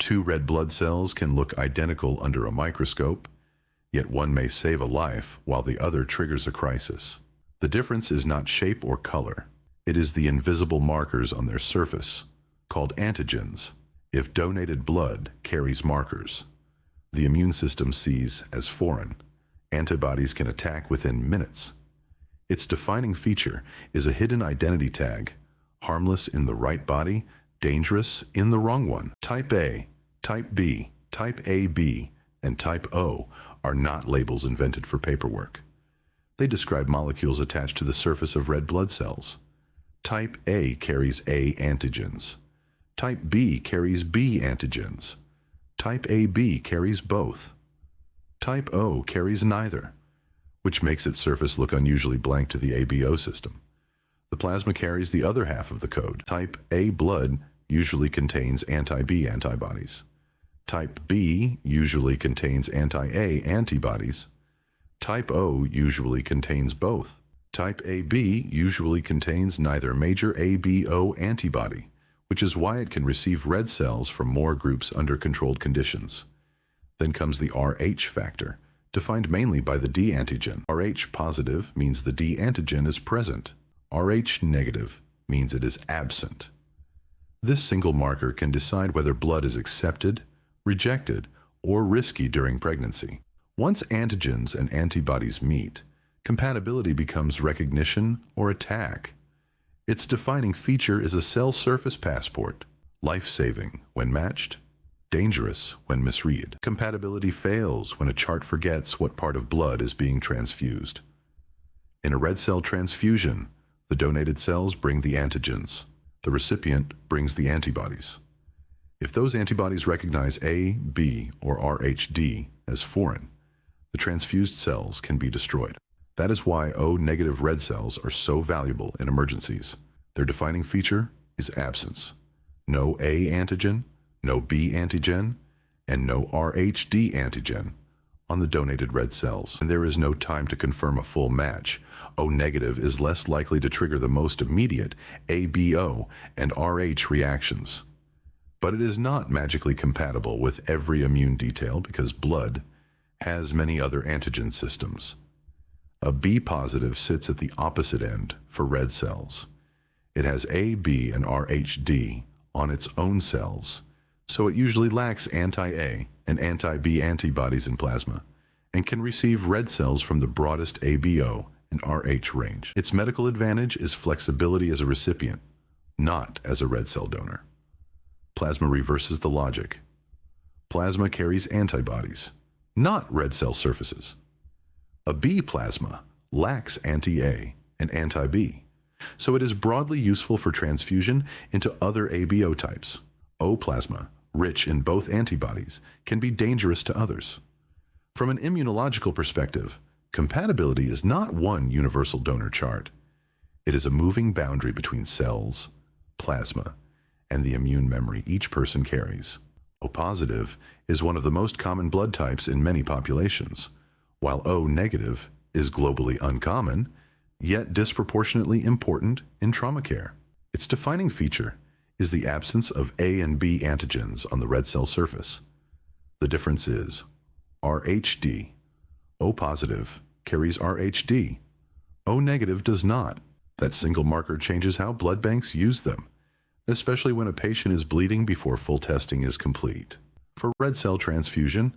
Two red blood cells can look identical under a microscope, yet one may save a life while the other triggers a crisis. The difference is not shape or color. It is the invisible markers on their surface, called antigens. If donated blood carries markers the immune system sees as foreign, antibodies can attack within minutes. Its defining feature is a hidden identity tag, harmless in the right body, dangerous in the wrong one. Type A, Type B, Type AB, and Type O are not labels invented for paperwork. They describe molecules attached to the surface of red blood cells. Type A carries A antigens. Type B carries B antigens. Type AB carries both. Type O carries neither, which makes its surface look unusually blank to the ABO system. The plasma carries the other half of the code. Type A blood usually contains anti-B antibodies. Type B usually contains anti-A antibodies. Type O usually contains both. Type AB usually contains neither major ABO antibody, which is why it can receive red cells from more groups under controlled conditions. Then comes the Rh factor, defined mainly by the D antigen. Rh positive means the D antigen is present. Rh negative means it is absent. This single marker can decide whether blood is accepted, rejected, or risky during pregnancy. Once antigens and antibodies meet, compatibility becomes recognition or attack. Its defining feature is a cell surface passport, life-saving when matched, dangerous when misread. Compatibility fails when a chart forgets what part of blood is being transfused. In a red cell transfusion, the donated cells bring the antigens. The recipient brings the antibodies. If those antibodies recognize A, B, or RHD as foreign, the transfused cells can be destroyed. That is why O-negative red cells are so valuable in emergencies. Their defining feature is absence. No A antigen, no B antigen, and no RHD antigen on the donated red cells. And there is no time to confirm a full match. O-negative is less likely to trigger the most immediate ABO and RH reactions. But it is not magically compatible with every immune detail because blood has many other antigen systems. A B positive sits at the opposite end for red cells. It has A, B, and RHD on its own cells, so it usually lacks anti-A and anti-B antibodies in plasma and can receive red cells from the broadest ABO and RH range. Its medical advantage is flexibility as a recipient, not as a red cell donor. Plasma reverses the logic. Plasma carries antibodies, not red cell surfaces. A B plasma lacks anti-A and anti-B, so it is broadly useful for transfusion into other ABO types. O plasma, rich in both antibodies, can be dangerous to others. From an immunological perspective, compatibility is not one universal donor chart. It is a moving boundary between cells, plasma, and the immune memory each person carries. O positive is one of the most common blood types in many populations, while O negative is globally uncommon, yet disproportionately important in trauma care. Its defining feature is the absence of A and B antigens on the red cell surface. The difference is RHD. O positive carries RHD. O negative does not. That single marker changes how blood banks use them, especially when a patient is bleeding before full testing is complete. For red cell transfusion,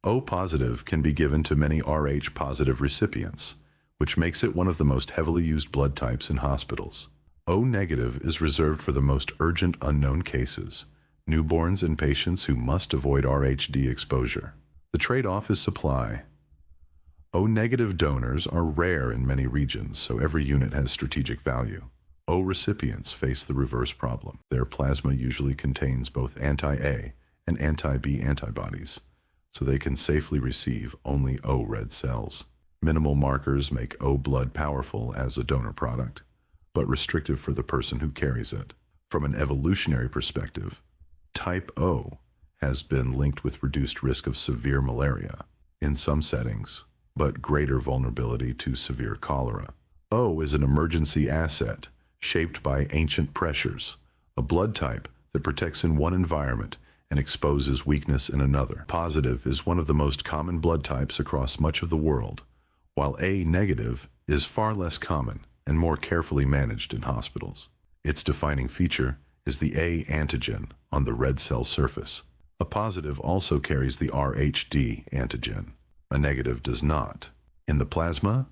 O positive can be given to many Rh positive recipients, which makes it one of the most heavily used blood types in hospitals. O negative is reserved for the most urgent unknown cases, newborns and patients who must avoid RHD exposure. The trade-off is supply. O negative donors are rare in many regions, so every unit has strategic value. O recipients face the reverse problem. Their plasma usually contains both anti-A and anti-B antibodies, so they can safely receive only O red cells. Minimal markers make O blood powerful as a donor product, but restrictive for the person who carries it. From an evolutionary perspective, type O has been linked with reduced risk of severe malaria in some settings, but greater vulnerability to severe cholera. O is an emergency asset shaped by ancient pressures, a blood type that protects in one environment and exposes weakness in another. Positive is one of the most common blood types across much of the world, while A negative is far less common and more carefully managed in hospitals. Its defining feature is the A antigen on the red cell surface. A positive also carries the RhD antigen. A negative does not. In the plasma,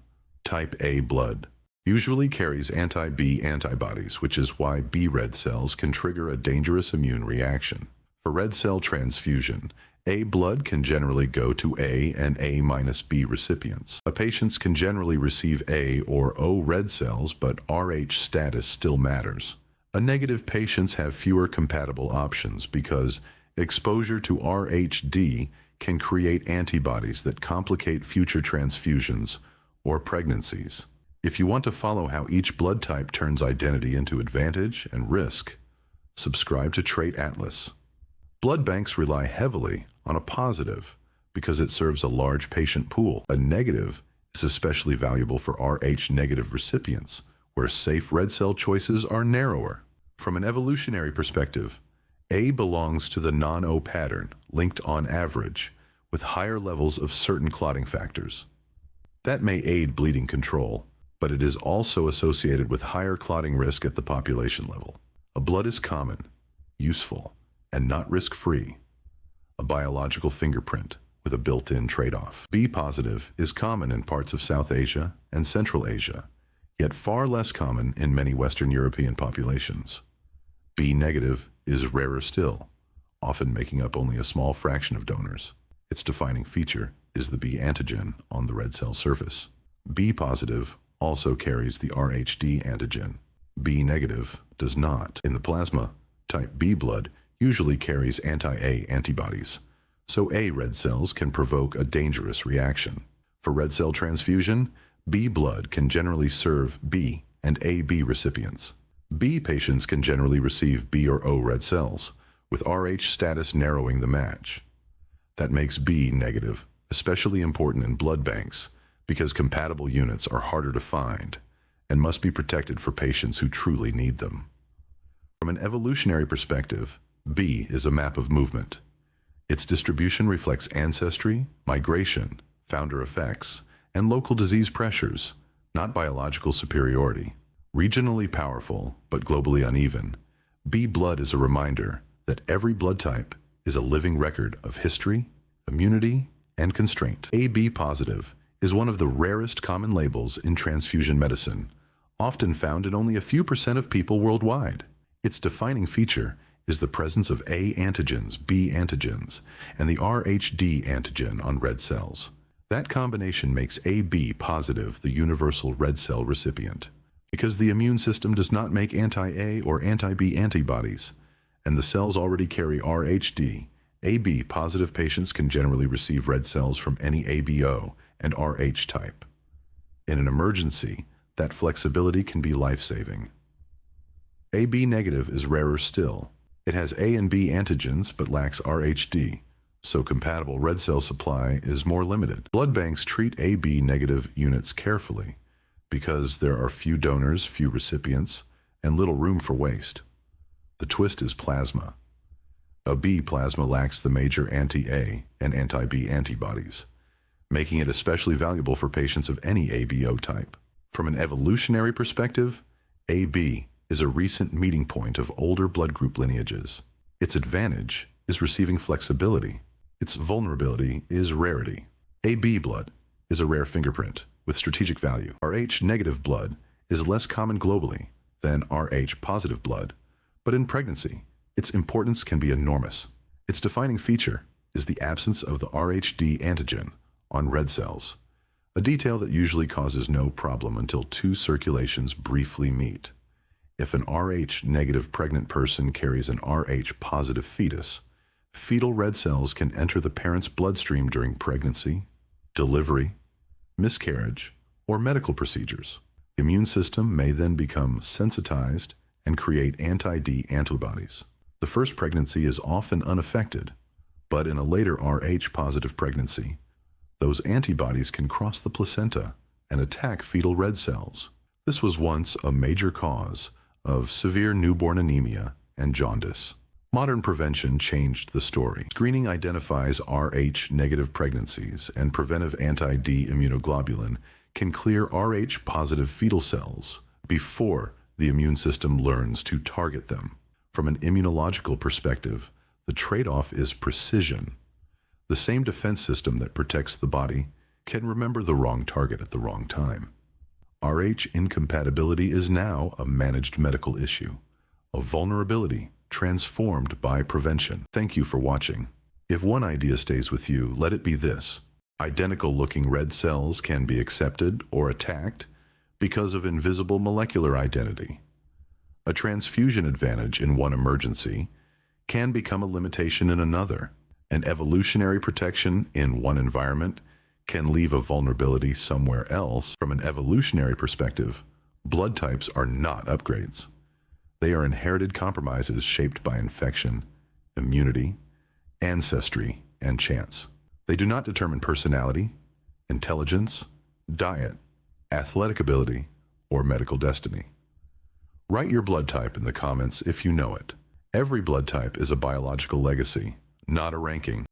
type A blood usually carries anti-B antibodies, which is why B red cells can trigger a dangerous immune reaction. For red cell transfusion, A blood can generally go to A and A-B recipients. Patients can generally receive A or O red cells, but Rh status still matters. A negative patients have fewer compatible options because exposure to RhD can create antibodies that complicate future transfusions or pregnancies. If you want to follow how each blood type turns identity into advantage and risk, subscribe to Trait Atlas. Blood banks rely heavily on a positive because it serves a large patient pool. A negative is especially valuable for Rh-negative recipients, where safe red cell choices are narrower. From an evolutionary perspective, A belongs to the non-O pattern, linked on average, with higher levels of certain clotting factors. That may aid bleeding control, but it is also associated with higher clotting risk at the population level. A blood is common, useful, and not risk-free. A biological fingerprint with a built-in trade-off. B positive is common in parts of South Asia and Central Asia, yet far less common in many Western European populations. B negative is rarer still, often making up only a small fraction of donors. Its defining feature is the B antigen on the red cell surface. B positive also carries the RhD antigen. B negative does not. In the plasma, type B blood usually carries anti-A antibodies, so A red cells can provoke a dangerous reaction. For red cell transfusion, B blood can generally serve B and AB recipients. B patients can generally receive B or O red cells, with Rh status narrowing the match. That makes B negative especially important in blood banks because compatible units are harder to find and must be protected for patients who truly need them. From an evolutionary perspective, B is a map of movement. Its distribution reflects ancestry, migration, founder effects, and local disease pressures, not biological superiority. Regionally powerful, but globally uneven, B blood is a reminder that every blood type is a living record of history, immunity, and constraint. AB positive is one of the rarest common labels in transfusion medicine, often found in only a few % of people worldwide. Its defining feature is the presence of A antigens, B antigens, and the RhD antigen on red cells. That combination makes AB positive the universal red cell recipient. Because the immune system does not make anti-A or anti-B antibodies, and the cells already carry RhD, AB positive patients can generally receive red cells from any ABO and Rh type. In an emergency, that flexibility can be life-saving. AB negative is rarer still. It has A and B antigens but lacks RhD, so compatible red cell supply is more limited. Blood banks treat AB negative units carefully because there are few donors, few recipients, and little room for waste. The twist is plasma. A B plasma lacks the major anti-A and anti-B antibodies, making it especially valuable for patients of any ABO type. From an evolutionary perspective, AB is a recent meeting point of older blood group lineages. Its advantage is receiving flexibility. Its vulnerability is rarity. AB blood is a rare fingerprint with strategic value. Rh negative blood is less common globally than Rh positive blood, but in pregnancy, its importance can be enormous. Its defining feature is the absence of the RhD antigen on red cells, a detail that usually causes no problem until two circulations briefly meet. If an Rh negative pregnant person carries an Rh positive fetus, fetal red cells can enter the parent's bloodstream during pregnancy, delivery, miscarriage, or medical procedures. The immune system may then become sensitized and create anti-D antibodies. The first pregnancy is often unaffected, but in a later Rh-positive pregnancy, those antibodies can cross the placenta and attack fetal red cells. This was once a major cause of severe newborn anemia and jaundice. Modern prevention changed the story. Screening identifies Rh-negative pregnancies, and preventive anti-D immunoglobulin can clear Rh-positive fetal cells before the immune system learns to target them. From an immunological perspective, the trade-off is precision. The same defense system that protects the body can remember the wrong target at the wrong time. Rh incompatibility is now a managed medical issue, a vulnerability transformed by prevention. Thank you for watching. If one idea stays with you, let it be this. Identical-looking red cells can be accepted or attacked because of invisible molecular identity. A transfusion advantage in one emergency can become a limitation in another. An evolutionary protection in one environment can leave a vulnerability somewhere else. From an evolutionary perspective, blood types are not upgrades. They are inherited compromises shaped by infection, immunity, ancestry, and chance. They do not determine personality, intelligence, diet, athletic ability, or medical destiny. Write your blood type in the comments if you know it. Every blood type is a biological legacy, not a ranking.